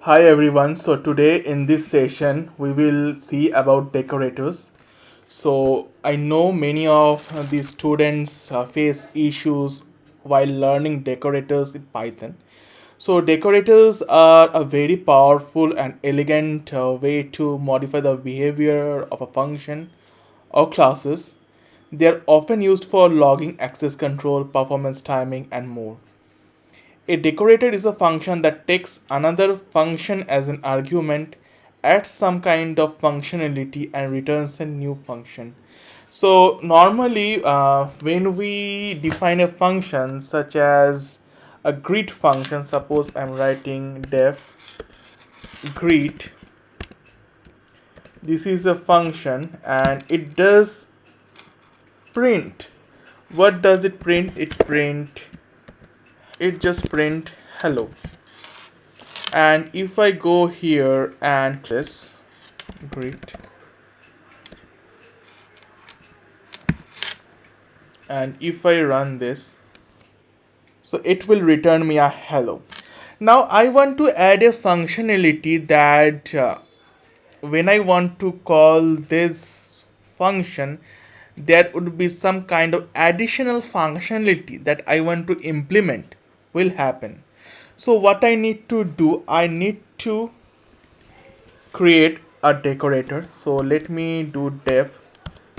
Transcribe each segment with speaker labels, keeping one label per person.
Speaker 1: Hi everyone. So today in this session we will see about decorators. So I know many of the students face issues while learning decorators in Python. So decorators are a very powerful and elegant way to modify the behavior of a function or classes. They are often used for logging, access control, performance timing, and more. A decorator is a function that takes another function as an argument, adds some kind of functionality, and returns a new function. So, normally, when we define a function such as a greet function, suppose I'm writing def greet, this is a function and it does print. What does it print? It just print hello. And if I go here and this great, and if I run this, so it will return me a hello. Now I want to add a functionality that when I want to call this function, there would be some kind of additional functionality that I want to implement will happen. So what I need to do, I need to create a decorator. So let me do def,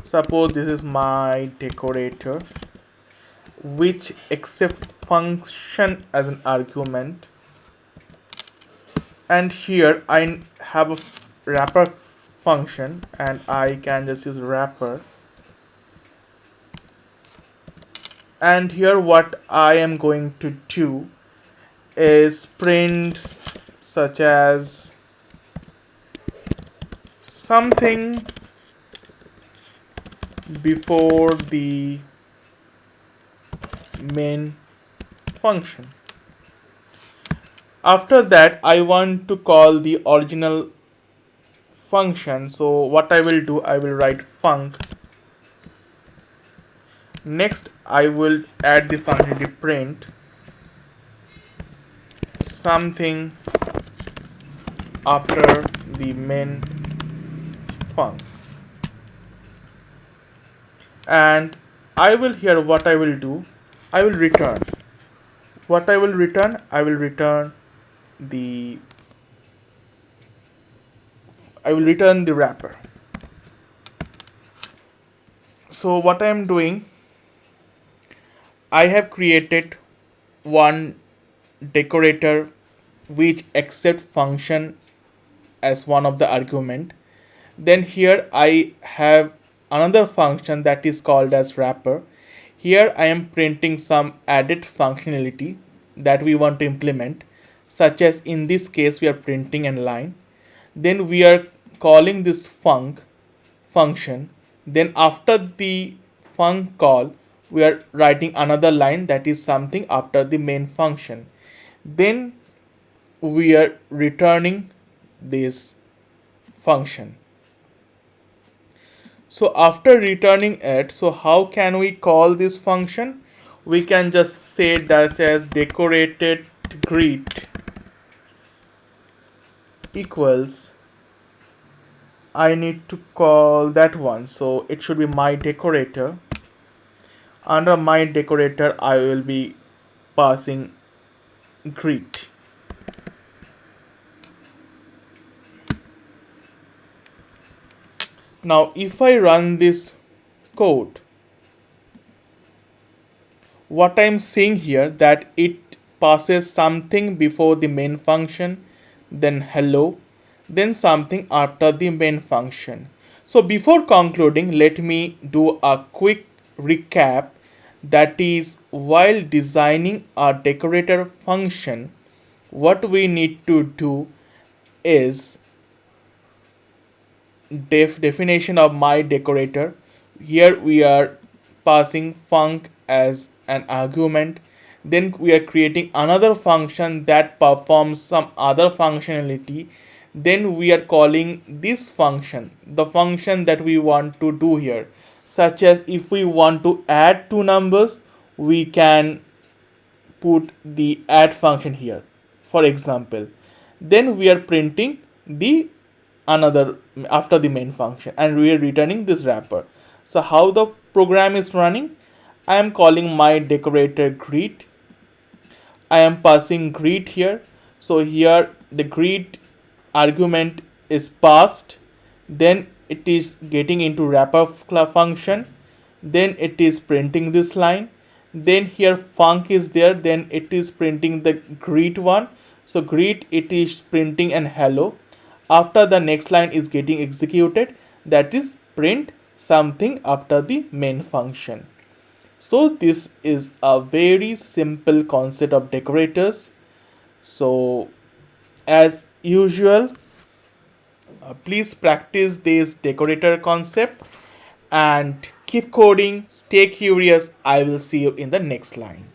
Speaker 1: suppose this is my decorator which accept function as an argument, and here I have a wrapper function and I can just use wrapper, and here what I am going to do is print such as something before the main function. After that I want to call the original function, so what I will do, I will write func. Next I will add the functionality print something after the main func, and I will here what I will do, I will return what I will return, I will return the wrapper. So what I am doing, I have created one decorator which accept function as one of the argument. Then here I have another function that is called as wrapper. Here I am printing some added functionality that we want to implement, such as in this case we are printing a line. Then we are calling this function. Then after the func call, we are writing another line that is something after the main function. Then we are returning this function. So after returning it, so how can we call this function? We can just say that as decorated greet equals, I need to call that one, so it should be my decorator. Under my decorator I will be passing greet. Now if I run this code, what I'm seeing here that it passes something before the main function, then hello, then something after the main function. So before concluding, let me do a quick recap, that is, while designing a decorator function, what we need to do is definition of my decorator. Here we are passing func as an argument. Then we are creating another function that performs some other functionality. Then we are calling this function, the function that we want to do here, such as if we want to add two numbers, we can put the add function here, for example. then we are printing the another after the main function, and we are returning this wrapper. So how the program is running, I am calling my decorator greet. I am passing greet here. So here the greet argument is passed, then it is getting into wrapper function, then it is printing this line, then here func is there, then it is printing the greet one. So greet, it is printing an hello. After the next line is getting executed, that is print something after the main function. So this is a very simple concept of decorators. So as usual, please practice this decorator concept and keep coding. Stay curious. I will see you in the next line.